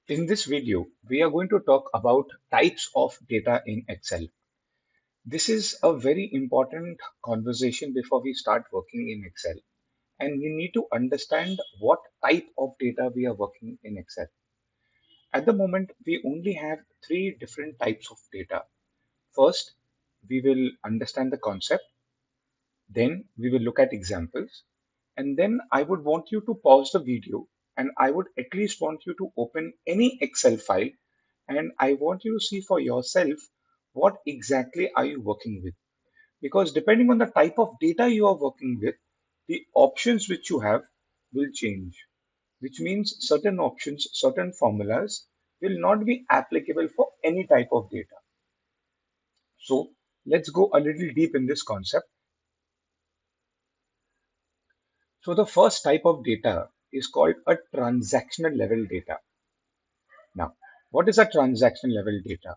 In this video, we are going to talk about types of data in Excel. This is a very important conversation before we start working in Excel, and we need to understand what type of data we are working in Excel. At the moment, we only have three different types of data. First, we will understand the concept, then we will look at examples, and then I would want you to pause the video and I would at least want you to open any Excel file and I want you to see for yourself what exactly are you working with. Because depending on the type of data you are working with, the options which you have will change, which means certain options, certain formulas will not be applicable for any type of data. So let's go a little deep in this concept. So the first type of data is called a transactional level data. Now, what is a transactional level data?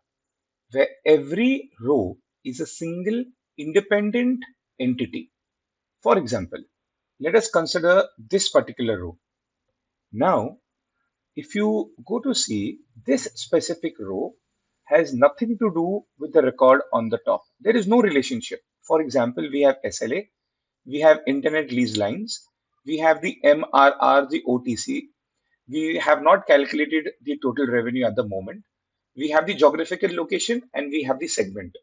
Where every row is a single independent entity. For example, let us consider this particular row. Now, if you go to see, this specific row has nothing to do with the record on the top. There is no relationship. For example, we have SLA, we have internet lease lines, we have the MRR, the OTC. We have not calculated the total revenue at the moment. We have the geographical location and we have the segment.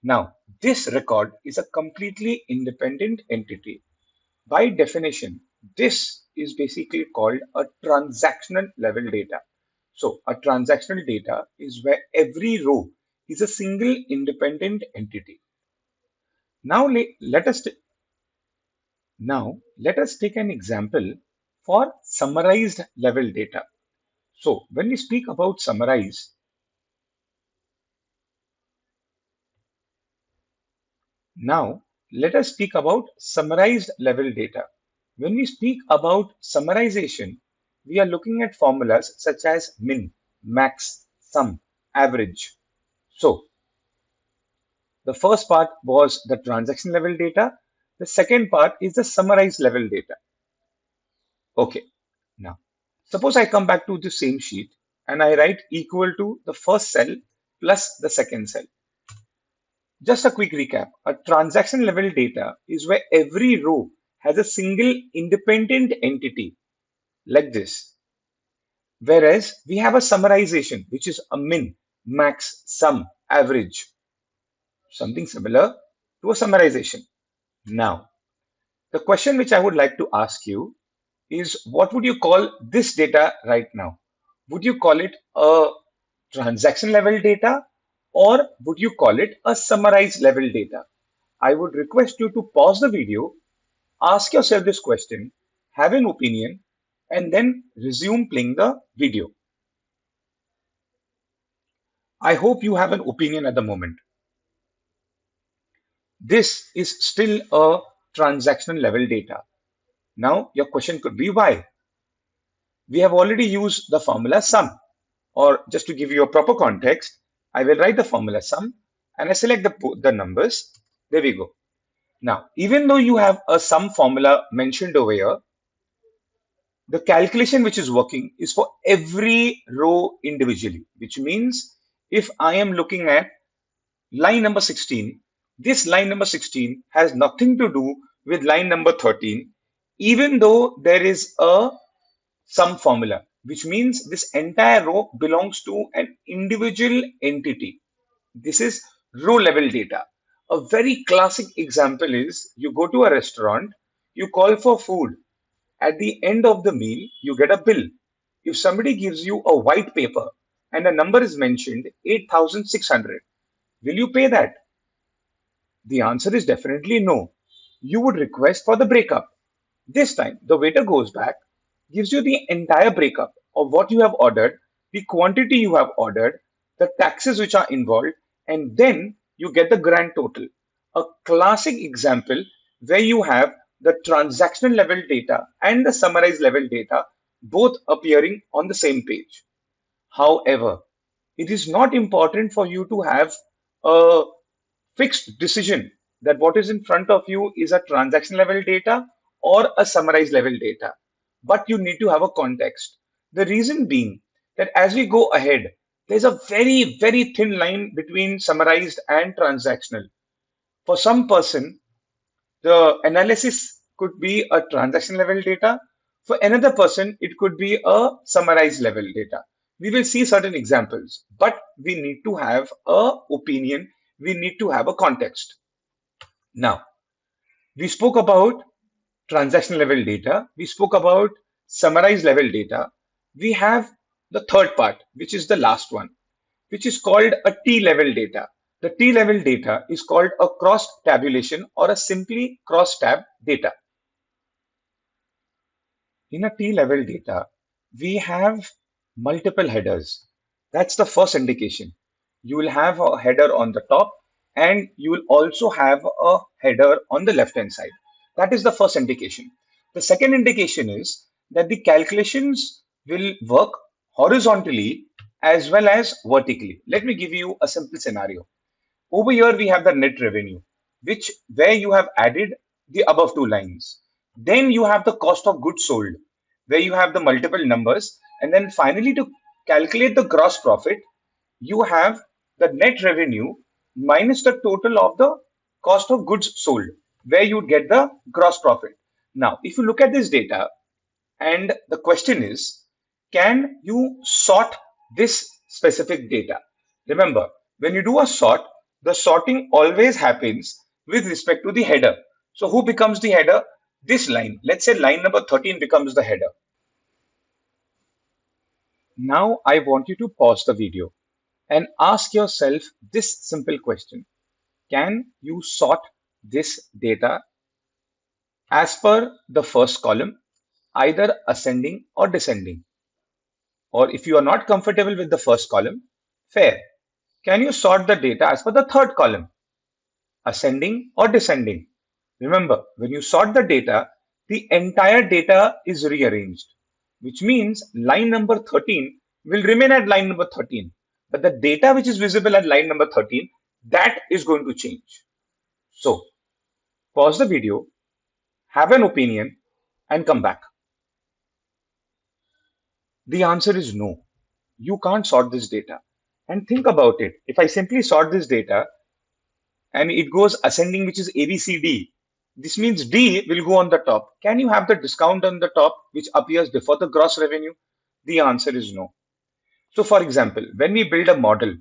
Now, this record is a completely independent entity. By definition, this is basically called a transactional level data. So, a transactional data is where every row is a single independent entity. Now, let us take an example for summarized level data. So, when we speak about summarize, now let us speak about summarized level data. When we speak about summarization, we are looking at formulas such as min, max, sum, average. So, the first part was the transaction level data. The second part is the summarized level data. Okay, now suppose I come back to the same sheet and I write equal to the first cell plus the second cell. Just a quick recap. A transaction level data is where every row has a single independent entity like this. Whereas we have a summarization, which is a min, max, sum, average. Something similar to a summarization. Now, the question which I would like to ask you is what would you call this data right now? Would you call it a transaction level data or would you call it a summarized level data? I would request you to pause the video, ask yourself this question, have an opinion, and then resume playing the video. I hope you have an opinion at the moment. This is still a transaction level data. Now, your question could be why? We have already used the formula sum, or just to give you a proper context, I will write the formula sum and I select the numbers. There we go. Now, even though you have a sum formula mentioned over here, the calculation which is working is for every row individually, which means if I am looking at line number 16, this line number 16 has nothing to do with line number 13, even though there is a sum formula, which means this entire row belongs to an individual entity. This is row level data. A very classic example is you go to a restaurant, you call for food. At the end of the meal, you get a bill. If somebody gives you a white paper and a number is mentioned, 8,600, will you pay that? The answer is definitely no. You would request for the breakup. This time, the waiter goes back, gives you the entire breakup of what you have ordered, the quantity you have ordered, the taxes which are involved, and then you get the grand total. A classic example where you have the transactional level data and the summarized level data both appearing on the same page. However, it is not important for you to have a fixed decision that what is in front of you is a transaction level data or a summarized level data, but you need to have a context. The reason being, that as we go ahead, there's a very, very thin line between summarized and transactional. For some person, the analysis could be a transaction level data. For another person, it could be a summarized level data. We will see certain examples, but we need to have a opinion. We need to have a context. Now, we spoke about transaction level data. We spoke about summarized level data. We have the third part, which is the last one, which is called a T-level data. The T-level data is called a cross tabulation or a simply cross tab data. In a T-level data, we have multiple headers. That's the first indication. You will have a header on the top and you will also have a header on the left hand side. That is the first indication. The second indication is that the calculations will work horizontally as well as vertically. Let me give you a simple scenario. Over here, we have the net revenue, which where you have added the above two lines. Then you have the cost of goods sold, where you have the multiple numbers. And then finally, to calculate the gross profit, you have the net revenue minus the total of the cost of goods sold, where you get the gross profit. Now, if you look at this data, and the question is, can you sort this specific data? Remember, when you do a sort, the sorting always happens with respect to the header. So who becomes the header? This line. Let's say line number 13 becomes the header. Now I want you to pause the video and ask yourself this simple question. Can you sort this data as per the first column, either ascending or descending? Or if you are not comfortable with the first column, fair. Can you sort the data as per the third column, ascending or descending? Remember, when you sort the data, the entire data is rearranged, which means line number 13 will remain at line number 13. But the data which is visible at line number 13, that is going to change. So, pause the video, have an opinion, and come back. The answer is no. You can't sort this data. And think about it. If I simply sort this data and it goes ascending, which is A, B, C, D, this means D will go on the top. Can you have the discount on the top, which appears before the gross revenue? The answer is no. So for example, when we build a model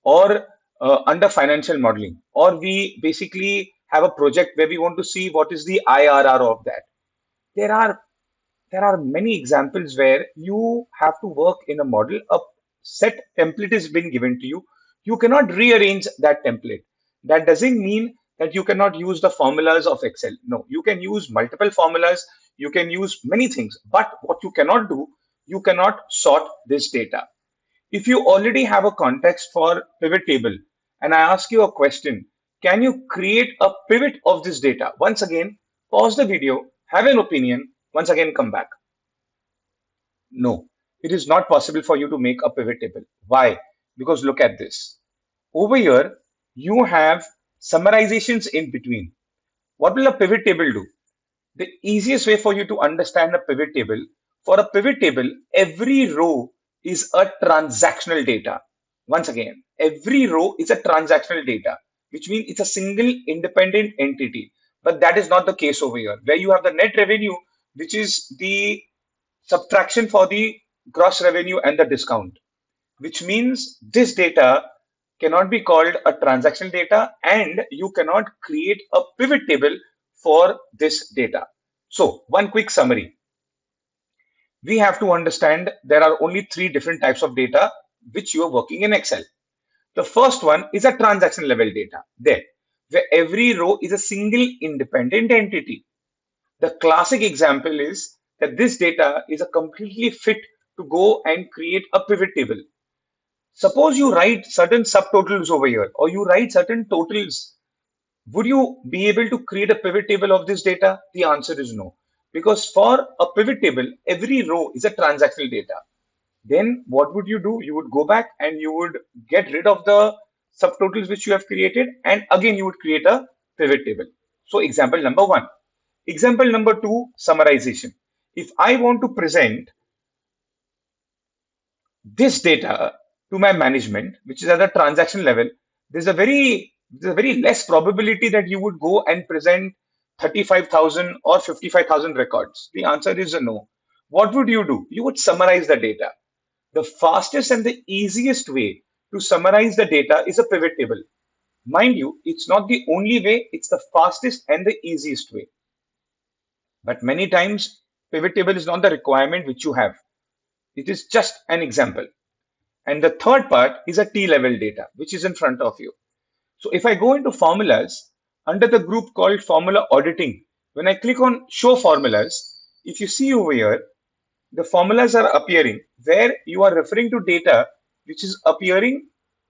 or under financial modeling, or we basically have a project where we want to see what is the IRR of that, there are many examples where you have to work in a model. A set template is being given to you. You cannot rearrange that template. That doesn't mean that you cannot use the formulas of Excel. No, you can use multiple formulas. You can use many things. But what you cannot do, you cannot sort this data. If you already have a context for pivot table and I ask you a question, can you create a pivot of this data? Once again, pause the video, have an opinion, once again come back. No, it is not possible for you to make a pivot table. Why? Because look at this. Over here, you have summarizations in between. What will a pivot table do? The easiest way for you to understand a pivot table, for a pivot table, every row is a transactional data. Once again, every row is a transactional data, which means it's a single independent entity. But that is not the case over here, where you have the net revenue, which is the subtraction for the gross revenue and the discount, which means this data cannot be called a transactional data and you cannot create a pivot table for this data. So one quick summary. We have to understand there are only three different types of data which you are working in Excel. The first one is a transaction level data, there, where every row is a single independent entity. The classic example is that this data is a completely fit to go and create a pivot table. Suppose you write certain subtotals over here, or you write certain totals. Would you be able to create a pivot table of this data? The answer is no. Because for a pivot table, every row is a transactional data. Then what would you do? You would go back and you would get rid of the subtotals which you have created, and again you would create a pivot table. So example number one. Example number two, summarization. If I want to present this data to my management, which is at the transaction level, there's a very less probability that you would go and present 35,000 or 55,000 records. The answer is a no. What would you do? You would summarize the data. The fastest and the easiest way to summarize the data is a pivot table. Mind you, it's not the only way, it's the fastest and the easiest way. But many times, pivot table is not the requirement which you have. It is just an example. And the third part is a T-level data, which is in front of you. So if I go into formulas, under the group called formula auditing, when I click on show formulas, if you see over here, the formulas are appearing where you are referring to data which is appearing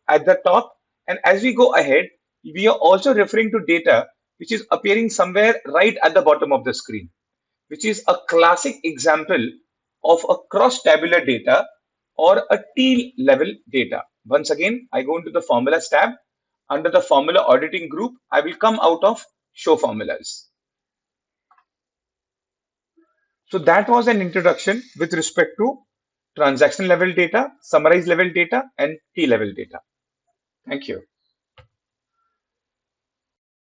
at the top. And as we go ahead, we are also referring to data which is appearing somewhere right at the bottom of the screen, which is a classic example of a cross-tabular data or a T-level data. Once again, I go into the formulas tab. Under the formula auditing group, I will come out of show formulas. So that was an introduction with respect to transaction level data, summarize level data, and T level data. Thank you.